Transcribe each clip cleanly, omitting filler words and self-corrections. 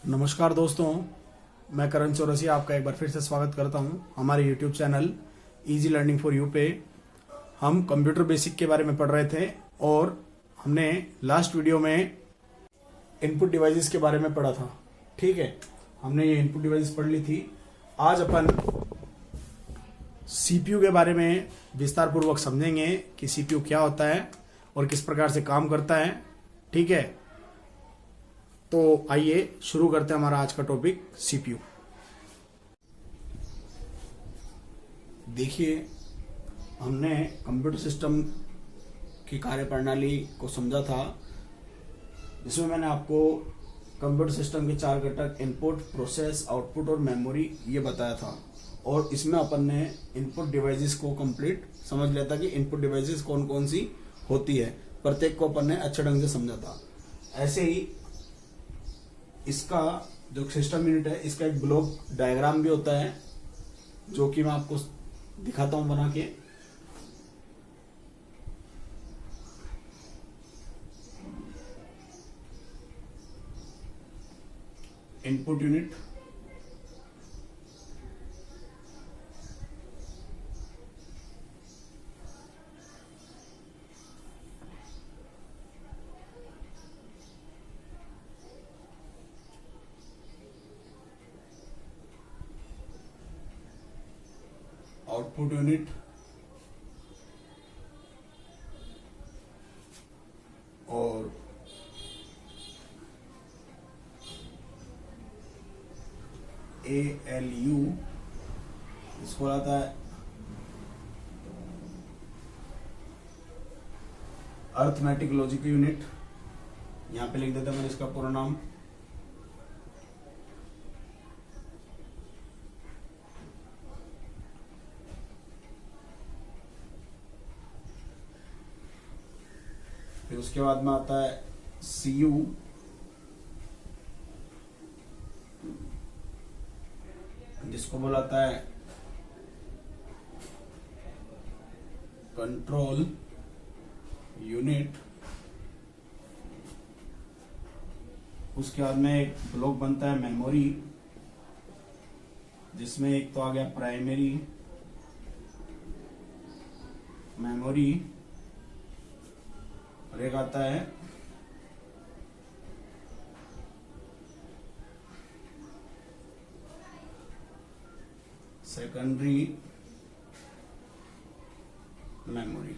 नमस्कार दोस्तों, मैं करण चौरसिया आपका एक बार फिर से स्वागत करता हूं हमारे YouTube channel easy learning for you पे। हम कंप्यूटर बेसिक के बारे में पढ़ रहे थे और हमने लास्ट वीडियो में इनपुट डिवाइसेस के बारे में पढ़ा था। ठीक है, हमने ये इनपुट डिवाइसेस पढ़ ली थी। आज अपन CPU के बारे में विस्तार पूर्वक समझेंगे कि CPU क्या होता है और किस प्रकार से काम करता है। ठीक है, तो आइए शुरू करते हैं हमारा आज का टॉपिक CPU। देखिए, हमने कंप्यूटर सिस्टम की कार्यप्रणाली को समझा था, जिसमें मैंने आपको कंप्यूटर सिस्टम के 4 घटक इनपुट, प्रोसेस, आउटपुट और मेमोरी ये बताया था। और इसमें अपन ने इनपुट डिवाइसेस को कंप्लीट समझ लिया था कि इनपुट डिवाइसेस कौन कौन सी होती है। प्रत्येक को अपन ने अच्छे ढंग से समझा था। ऐसे ही इसका जो सिस्टम यूनिट है, इसका एक ब्लॉक डायग्राम भी होता है, जो कि मैं आपको दिखाता हूं बना के। इनपुट यूनिट, आउटपुट यूनिट और ALU, इसको आता है अर्थमेटिक लॉजिक यूनिट। यहां पे लिख देता हूं मैंने इसका पूरा नाम। फिर उसके बाद में आता है CU, जिसको बुलाता है कंट्रोल यूनिट। उसके बाद में एक ब्लॉक बनता है मेमोरी, जिसमें एक तो आ गया प्राइमरी मेमोरी और एक आता है सेकेंडरी मेमोरी।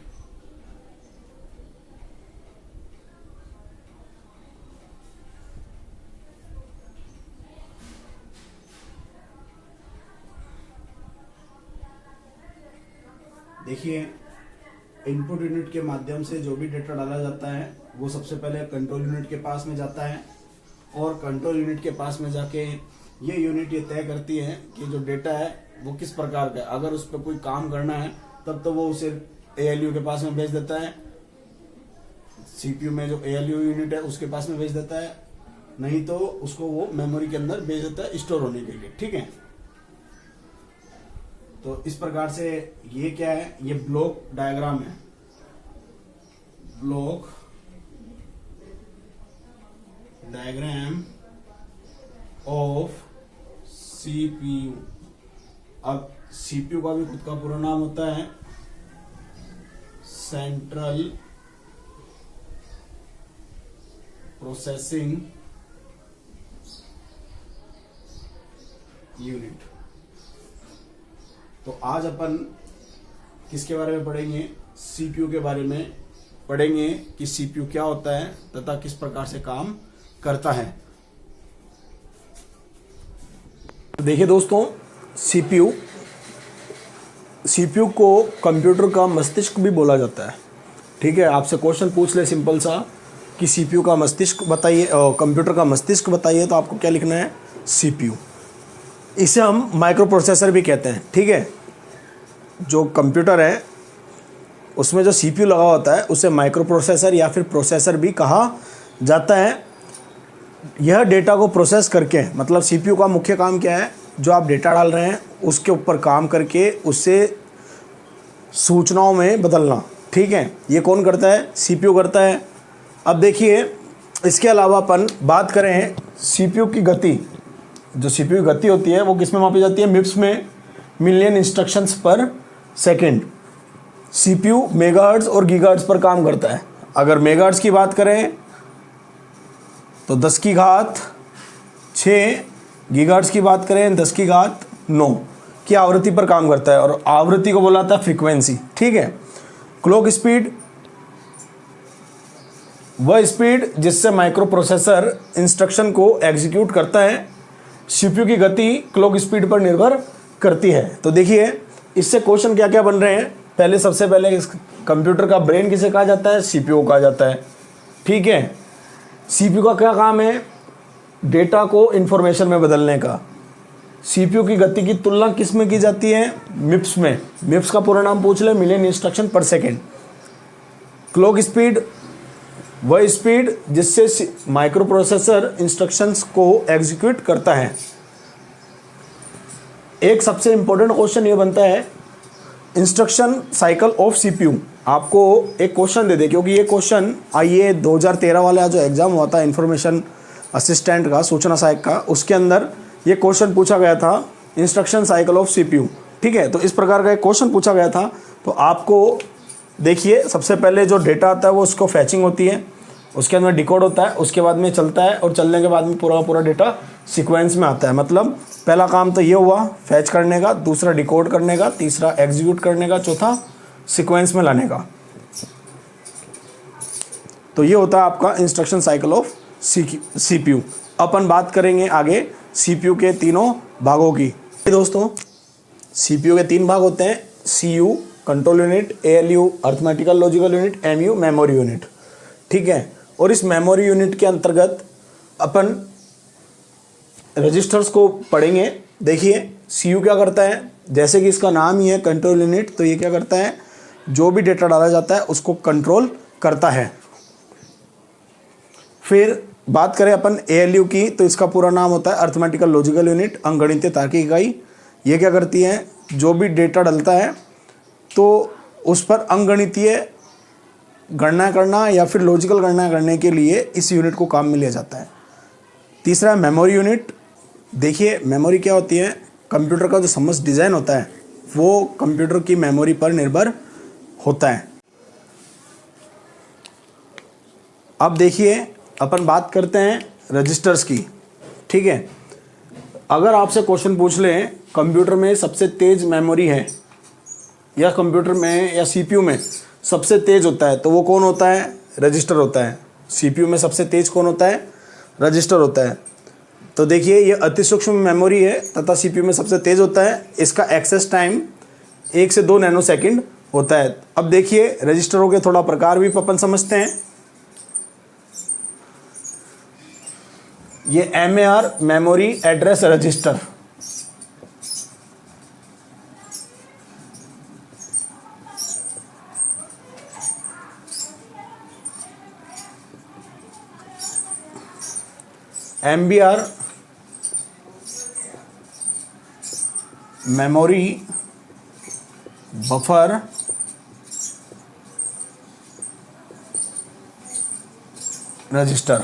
देखिए, इनपुट यूनिट के माध्यम से जो भी डेटा डाला जाता है वो सबसे पहले कंट्रोल यूनिट के पास में जाता है, और कंट्रोल यूनिट के पास में जाके ये यूनिट ये तय करती है कि जो डेटा है वो किस प्रकार का है। अगर उस पर कोई काम करना है तब तो वो उसे ALU के पास में भेज देता है, CPU में जो ALU यूनिट है उसके पास में भेज देता है, नहीं तो उसको वो मेमोरी के अंदर भेज देता है स्टोर होने के लिए। ठीक है, तो इस प्रकार से ये क्या है, ये ब्लॉक डायग्राम है। Block diagram of CPU। अब CPU का भी खुद का पूरा नाम होता है सेंट्रल प्रोसेसिंग यूनिट। तो आज अपन किसके बारे में पढ़ेंगे? CPU के बारे में पढ़ेंगे कि CPU क्या होता है तथा किस प्रकार से काम करता है। देखिए दोस्तों, CPU को कंप्यूटर का मस्तिष्क भी बोला जाता है। ठीक है, आपसे क्वेश्चन पूछ ले सिंपल सा कि CPU का मस्तिष्क बताइए, कंप्यूटर का मस्तिष्क बताइए, तो आपको क्या लिखना है? CPU। इसे हम माइक्रो प्रोसेसर भी कहते हैं। ठीक है, जो कंप्यूटर है उसमें जो CPU लगा होता है उसे माइक्रो प्रोसेसर या फिर प्रोसेसर भी कहा जाता है। यह डेटा को प्रोसेस करके, मतलब CPU का मुख्य काम क्या है, जो आप डेटा डाल रहे हैं उसके ऊपर काम करके उससे सूचनाओं में बदलना। ठीक है, ये कौन करता है? CPU करता है। अब देखिए, इसके अलावा अपन बात करें सीपीयू की गति, जो सीपीयू की गति होती है वो किस में मापी जाती है? मिप्स में, मिलियन इंस्ट्रक्शंस पर सेकंड। सीपीयू मेगाहर्ट्ज और गीगाहर्ट्ज पर काम करता है। अगर मेगाहर्ट्ज की बात करें तो 10 की घात 6, गीगाहर्ट्ज की बात करें 10 की घात 9 की आवृत्ति पर काम करता है, और आवृत्ति को बोला जाता है फ्रीक्वेंसी। ठीक है। क्लॉक स्पीड वह स्पीड जिससे माइक्रो प्रोसेसर इंस्ट्रक्शन को एग्जीक्यूट करता है। सीपीयू की गति क्लॉक स्पीड पर निर्भर करती है। तो देखिए इससे क्वेश्चन क्या क्या बन रहे हैं। पहले सबसे पहले इस कंप्यूटर का ब्रेन किसे कहा जाता है? सीपीयू कहा जाता है। ठीक है। सीपीयू का क्या काम है? डेटा को इंफॉर्मेशन में बदलने का। सीपीयू की गति की तुलना किस में की जाती है? मिप्स में। मिप्स का पूरा नाम पूछ ले, मिलियन इंस्ट्रक्शन पर सेकेंड। क्लॉक स्पीड वह स्पीड जिससे माइक्रो प्रोसेसर इंस्ट्रक्शंस को एग्जीक्यूट करता है। एक सबसे इंपॉर्टेंट क्वेश्चन ये बनता है, इंस्ट्रक्शन साइकिल ऑफ सीपीयू। आपको एक क्वेश्चन दे दे, क्योंकि ये क्वेश्चन आईए 2013 वाला जो एग्ज़ाम हुआ था इंफॉर्मेशन असिस्टेंट का, सूचना सहायक का, उसके अंदर ये क्वेश्चन पूछा गया था, इंस्ट्रक्शन साइकिल ऑफ सीपीयू। ठीक है। तो इस प्रकार का एक क्वेश्चन पूछा गया था। तो आपको देखिए सबसे पहले जो डेटा आता है वो उसको फैचिंग होती है, उसके अंदर डिकोड होता है, उसके बाद में चलता है, और चलने के बाद में पूरा पूरा डेटा सीक्वेंस में आता है। मतलब पहला काम तो ये हुआ फैच करने का, दूसरा डिकोड करने का, तीसरा एग्जीक्यूट करने का, चौथा सीक्वेंस में लाने का। तो ये होता है आपका इंस्ट्रक्शन साइकिल ऑफ सीपीयू। अपन बात करेंगे आगे सीपीयू के तीनों भागों की। दोस्तों सीपीयू के 3 भाग होते हैं, CU control unit, ALU arithmetical logical unit, MU memory unit. ठीक है। और इस मेमोरी यूनिट के अंतर्गत अपन रजिस्टर्स को पढ़ेंगे। देखिए सीयू क्या करता है, जैसे कि इसका नाम ही है कंट्रोल यूनिट, तो ये क्या करता है, जो भी डेटा डाला जाता है उसको कंट्रोल करता है। फिर बात करें अपन एएलयू की, तो इसका पूरा नाम होता है अर्थमेटिकल लॉजिकल यूनिट, अंकगणितीय तार्किक इकाई। ये क्या करती है, जो भी डेटा डलता है तो उस पर अंकगणितीय गणना करना या फिर लॉजिकल गणना करने के लिए इस यूनिट को काम में लिया जाता है। तीसरा मेमोरी यूनिट। देखिए मेमोरी क्या होती है, कंप्यूटर का जो समस्त डिज़ाइन होता है वो कंप्यूटर की मेमोरी पर निर्भर होता है। अब देखिए अपन बात करते हैं रजिस्टर्स की। ठीक है। अगर आपसे क्वेश्चन पूछ लें कंप्यूटर में सबसे तेज़ मेमोरी है, या कंप्यूटर में या सीपीयू में सबसे तेज़ होता है, तो वो कौन होता है? रजिस्टर होता है। सीपीयू में सबसे तेज़ कौन होता है? रजिस्टर होता है। तो देखिए ये अति सूक्ष्म मेमोरी है तथा सीपीयू में सबसे तेज़ होता है। इसका एक्सेस टाइम 1 से 2 नैनोसेकंड होता है। अब देखिए रजिस्टरों के थोड़ा प्रकार भी अपन समझते हैं। ये MAR memory address register, MBR memory buffer register.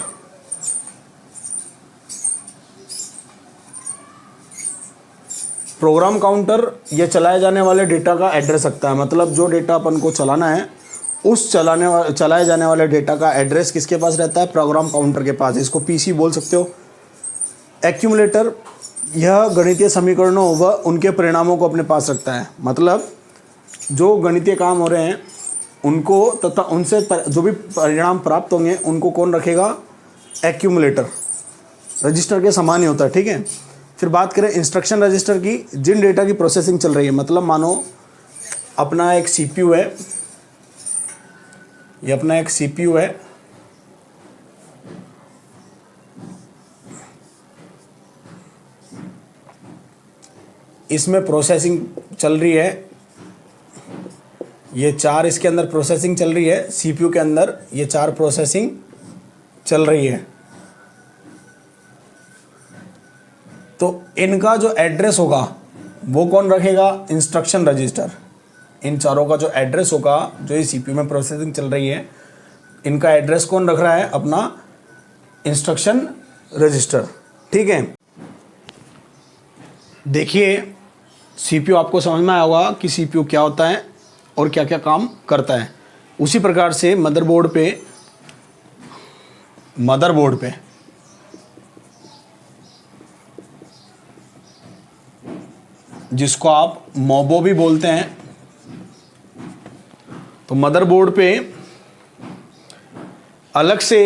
Program counter ये चलाए जाने वाले डेटा का एड्रेस रखता है। मतलब जो डेटा अपन को चलाना है उस चलाए जाने वाले डेटा का एड्रेस किसके पास रहता है? प्रोग्राम काउंटर के पास। इसको पीसी बोल सकते हो। एक्यूमुलेटर यह गणितीय समीकरणों व उनके परिणामों को अपने पास रखता है। मतलब जो गणितीय काम हो रहे हैं उनको तथा उनसे जो भी परिणाम प्राप्त होंगे उनको कौन रखेगा? एक्यूमुलेटर। रजिस्टर के समान ही होता है। ठीक है। फिर बात करें इंस्ट्रक्शन रजिस्टर की, जिन डेटा की प्रोसेसिंग चल रही है। मतलब मानो अपना एक सीपीयू है, ये अपना एक सीपीयू है, इसमें प्रोसेसिंग चल रही है। ये 4 इसके अंदर प्रोसेसिंग चल रही है। सीपीयू के अंदर ये 4 प्रोसेसिंग चल रही है। तो इनका जो एड्रेस होगा वो कौन रखेगा? Instruction register. इन चारों का जो एड्रेस होगा, जो ये सीपीयू में प्रोसेसिंग चल रही है, इनका एड्रेस कौन रख रहा है? अपना इंस्ट्रक्शन रजिस्टर। ठीक है, देखिए सीपीयू आपको समझ में आया होगा कि सीपीयू क्या होता है और क्या क्या काम करता है। उसी प्रकार से मदरबोर्ड पे जिसको आप मोबो भी बोलते हैं, तो मदरबोर्ड पे अलग से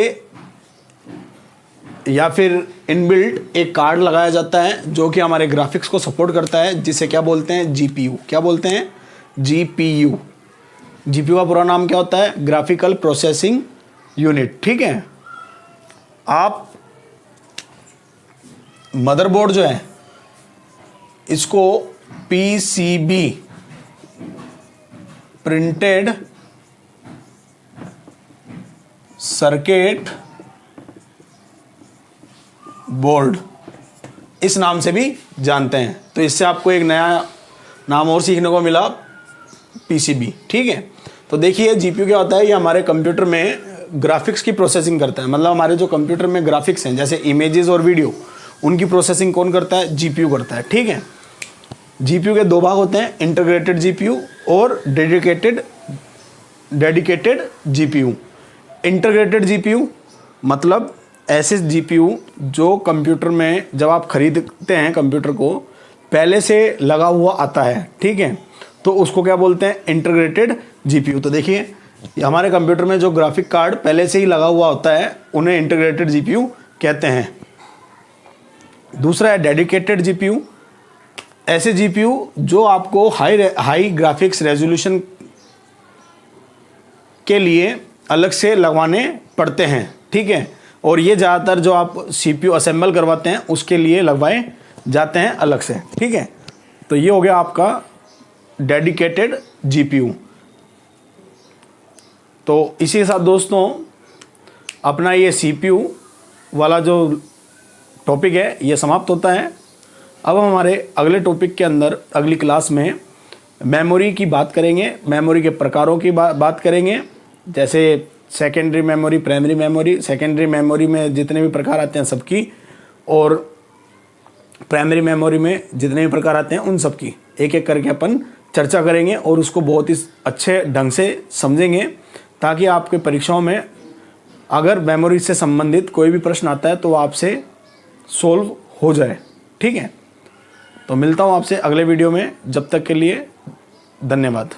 या फिर इनबिल्ट एक कार्ड लगाया जाता है जो कि हमारे ग्राफिक्स को सपोर्ट करता है, जिसे क्या बोलते हैं, जीपीयू। क्या बोलते हैं, जीपीयू। जीपीयू का पूरा नाम क्या होता है, ग्राफिकल प्रोसेसिंग यूनिट। ठीक है, आप मदरबोर्ड जो है इसको पीसीबी, प्रिंटेड सर्किट बोर्ड, इस नाम से भी जानते हैं। तो इससे आपको एक नया नाम और सीखने को मिला, पीसीबी। ठीक है, तो देखिए जीपीयू क्या होता है, ये हमारे कंप्यूटर में ग्राफिक्स की प्रोसेसिंग करता है। मतलब हमारे जो कंप्यूटर में ग्राफिक्स हैं जैसे इमेजेस और वीडियो, उनकी प्रोसेसिंग कौन करता है, जीपीयू करता है। ठीक है, जीपीयू के दो भाग होते हैं, इंटीग्रेटेड जीपीयू और डेडिकेटेड जीपीयू। इंटीग्रेटेड जीपीयू मतलब ऐसे जीपीयू जो कंप्यूटर में जब आप खरीदते हैं कंप्यूटर को पहले से लगा हुआ आता है। ठीक है, तो उसको क्या बोलते हैं, इंटीग्रेटेड जीपीयू। तो देखिए हमारे कंप्यूटर में जो ग्राफिक कार्ड पहले से ही लगा हुआ होता है उन्हें इंटीग्रेटेड जीपीयू कहते हैं। दूसरा है डेडिकेटेड जीपीयू। ऐसे जीपीयू जो आपको हाई ग्राफिक्स रेजोल्यूशन के लिए अलग से लगवाने पड़ते हैं। ठीक है, और ये ज़्यादातर जो आप सीपीयू असेंबल करवाते हैं उसके लिए लगवाए जाते हैं अलग से। ठीक है, तो ये हो गया आपका डेडिकेटेड जीपीयू। तो इसी के साथ दोस्तों अपना ये सीपीयू वाला जो टॉपिक है ये समाप्त होता है। अब हम हमारे अगले टॉपिक के अंदर अगली क्लास में मेमोरी की बात करेंगे, मेमोरी के प्रकारों की बात करेंगे, जैसे secondary memory, primary memory. Secondary memory में जितने भी प्रकार आते हैं सबकी, और प्राइमरी मेमोरी में जितने भी प्रकार आते हैं उन सब की एक एक करके अपन चर्चा करेंगे और उसको बहुत ही अच्छे ढंग से समझेंगे, ताकि आपके परीक्षाओं में अगर मेमोरी से संबंधित कोई भी प्रश्न आता है तो आपसे सोल्व हो जाए। ठीक है, तो मिलता हूँ आपसे अगले वीडियो में, जब तक के लिए धन्यवाद।